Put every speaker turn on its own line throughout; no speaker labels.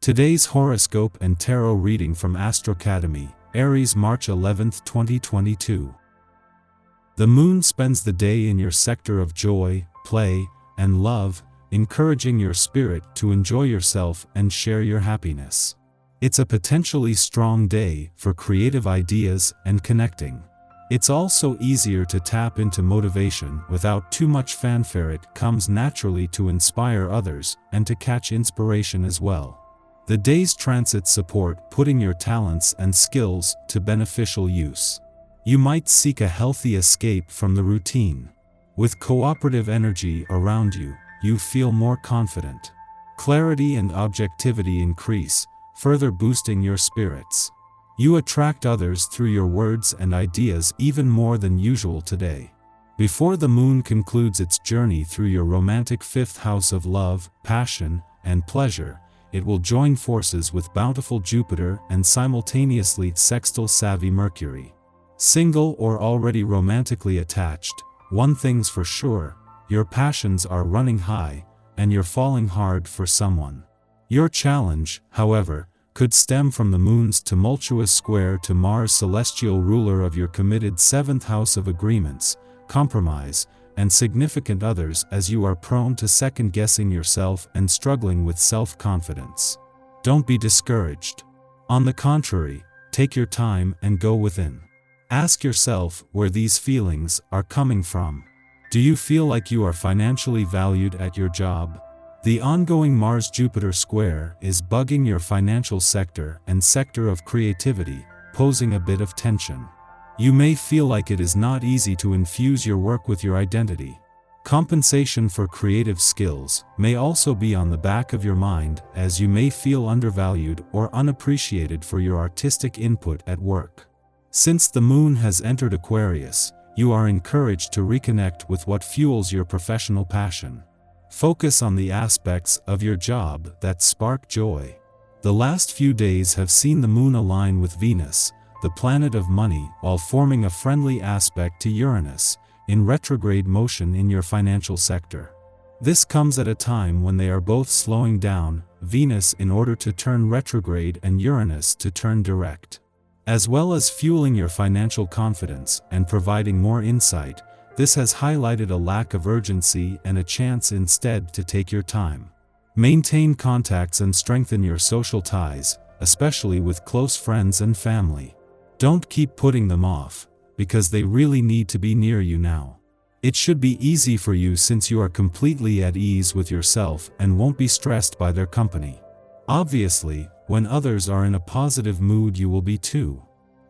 Today's horoscope and tarot reading from Astrocademy, Aries, March 11, 2022. The moon spends the day in your sector of joy, play, and love, encouraging your spirit to enjoy yourself and share your happiness. It's a potentially strong day for creative ideas and connecting. It's also easier to tap into motivation without too much fanfare. It comes naturally to inspire others and to catch inspiration as well. The day's transits support putting your talents and skills to beneficial use. You might seek a healthy escape from the routine. With cooperative energy around you, you feel more confident. Clarity and objectivity increase, further boosting your spirits. You attract others through your words and ideas even more than usual today. Before the moon concludes its journey through your romantic fifth house of love, passion, and pleasure, it will join forces with bountiful Jupiter and simultaneously sextile savvy Mercury. Single or already romantically attached, one thing's for sure, your passions are running high, and you're falling hard for someone. Your challenge, however, could stem from the moon's tumultuous square to Mars, celestial ruler of your committed seventh house of agreements, compromise, and significant others, as you are prone to second-guessing yourself and struggling with self-confidence. Don't be discouraged. On the contrary, take your time and go within. Ask yourself where these feelings are coming from. Do you feel like you are financially valued at your job? The ongoing Mars-Jupiter square is bugging your financial sector and sector of creativity, posing a bit of tension. You may feel like it is not easy to infuse your work with your identity. Compensation for creative skills may also be on the back of your mind, as you may feel undervalued or unappreciated for your artistic input at work. Since the moon has entered Aquarius, you are encouraged to reconnect with what fuels your professional passion. Focus on the aspects of your job that spark joy. The last few days have seen the moon align with Venus, the planet of money, while forming a friendly aspect to Uranus, in retrograde motion in your financial sector. This comes at a time when they are both slowing down, Venus in order to turn retrograde and Uranus to turn direct. As well as fueling your financial confidence and providing more insight, this has highlighted a lack of urgency and a chance instead to take your time. Maintain contacts and strengthen your social ties, especially with close friends and family. Don't keep putting them off, because they really need to be near you now. It should be easy for you since you are completely at ease with yourself and won't be stressed by their company. Obviously, when others are in a positive mood, you will be too.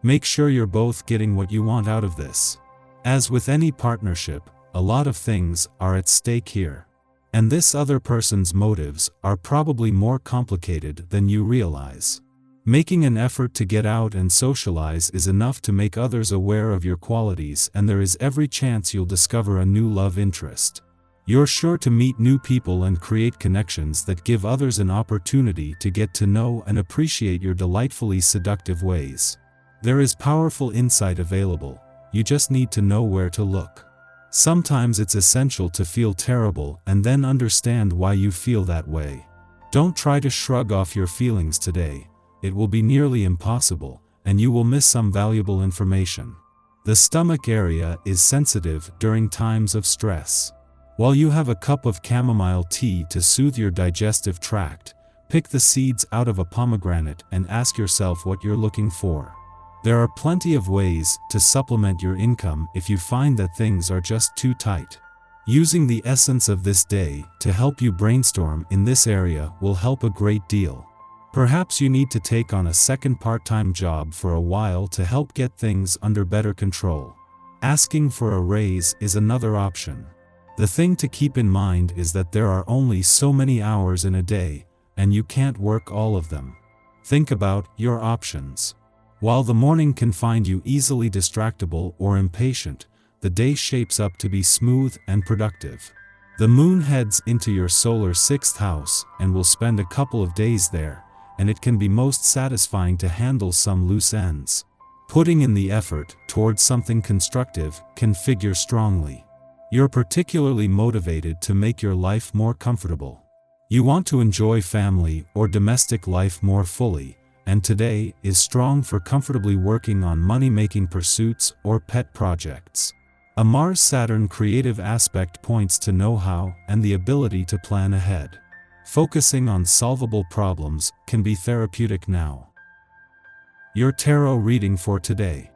Make sure you're both getting what you want out of this. As with any partnership, a lot of things are at stake here. And this other person's motives are probably more complicated than you realize. Making an effort to get out and socialize is enough to make others aware of your qualities, and there is every chance you'll discover a new love interest. You're sure to meet new people and create connections that give others an opportunity to get to know and appreciate your delightfully seductive ways. There is powerful insight available, you just need to know where to look. Sometimes it's essential to feel terrible and then understand why you feel that way. Don't try to shrug off your feelings today. It will be nearly impossible, and you will miss some valuable information. The stomach area is sensitive during times of stress. While you have a cup of chamomile tea to soothe your digestive tract, pick the seeds out of a pomegranate and ask yourself what you're looking for. There are plenty of ways to supplement your income if you find that things are just too tight. Using the essence of this day to help you brainstorm in this area will help a great deal. Perhaps you need to take on a second part-time job for a while to help get things under better control. Asking for a raise is another option. The thing to keep in mind is that there are only so many hours in a day, and you can't work all of them. Think about your options. While the morning can find you easily distractible or impatient, the day shapes up to be smooth and productive. The moon heads into your solar sixth house and will spend a couple of days there, and it can be most satisfying to handle some loose ends. Putting in the effort towards something constructive can figure strongly. You're particularly motivated to make your life more comfortable. You want to enjoy family or domestic life more fully, and today is strong for comfortably working on money-making pursuits or pet projects. A Mars-Saturn creative aspect points to know-how and the ability to plan ahead. Focusing on solvable problems can be therapeutic now. Your tarot reading for today.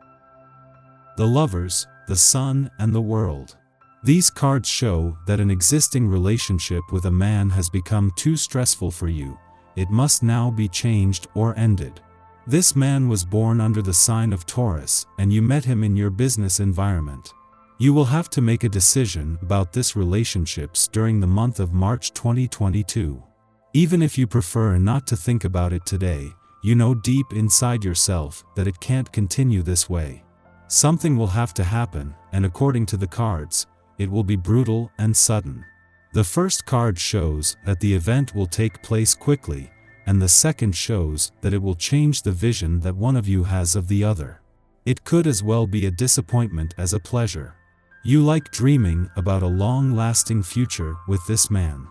The Lovers, the Sun, and the World. These cards show that an existing relationship with a man has become too stressful for you. It must now be changed or ended. This man was born under the sign of Taurus, and you met him in your business environment. You will have to make a decision about this relationship during the month of March 2022. Even if you prefer not to think about it today, you know deep inside yourself that it can't continue this way. Something will have to happen, and according to the cards, it will be brutal and sudden. The first card shows that the event will take place quickly, and the second shows that it will change the vision that one of you has of the other. It could as well be a disappointment as a pleasure. You like dreaming about a long-lasting future with this man.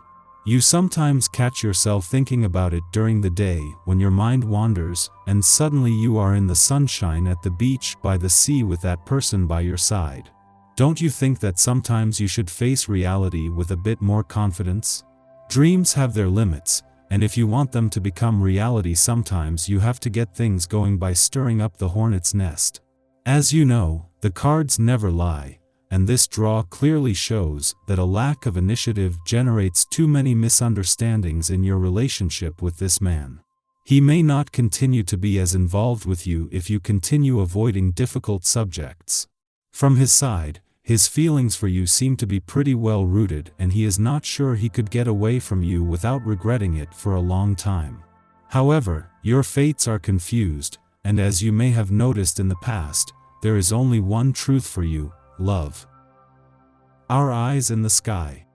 You sometimes catch yourself thinking about it during the day when your mind wanders, and suddenly you are in the sunshine at the beach by the sea with that person by your side. Don't you think that sometimes you should face reality with a bit more confidence? Dreams have their limits, and if you want them to become reality, sometimes you have to get things going by stirring up the hornet's nest. As you know, the cards never lie, and this draw clearly shows that a lack of initiative generates too many misunderstandings in your relationship with this man. He may not continue to be as involved with you if you continue avoiding difficult subjects. From his side, his feelings for you seem to be pretty well rooted, and he is not sure he could get away from you without regretting it for a long time. However, your fates are confused, and as you may have noticed in the past, there is only one truth for you: love. Our eyes in the sky.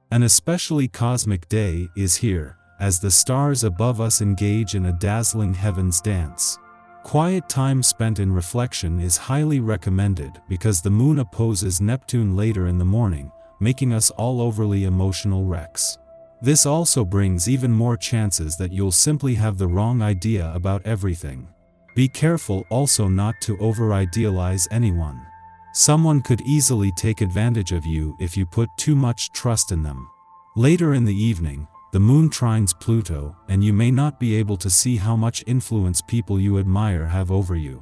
An especially cosmic day is here, as the stars above us engage in a dazzling heavens dance. Quiet time spent in reflection is highly recommended because the moon opposes Neptune later in the morning, making us all overly emotional wrecks. This also brings even more chances that you'll simply have the wrong idea about everything. Be careful also not to over-idealize anyone. Someone could easily take advantage of you if you put too much trust in them. Later in the evening, the moon trines Pluto, and you may not be able to see how much influence people you admire have over you.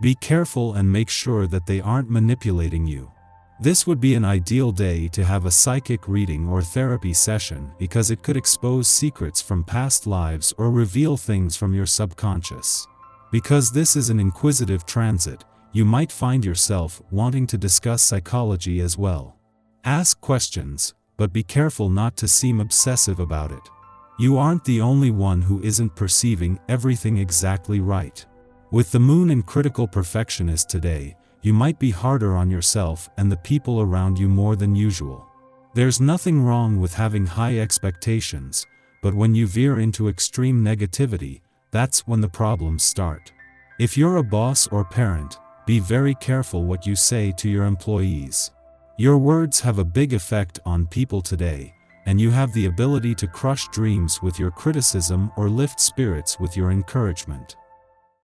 Be careful and make sure that they aren't manipulating you. This would be an ideal day to have a psychic reading or therapy session because it could expose secrets from past lives or reveal things from your subconscious. Because this is an inquisitive transit, you might find yourself wanting to discuss psychology as well. Ask questions, but be careful not to seem obsessive about it. You aren't the only one who isn't perceiving everything exactly right. With the moon in critical perfectionist today, you might be harder on yourself and the people around you more than usual. There's nothing wrong with having high expectations, but when you veer into extreme negativity, that's when the problems start. If you're a boss or parent, be very careful what you say to your employees. Your words have a big effect on people today, and you have the ability to crush dreams with your criticism or lift spirits with your encouragement.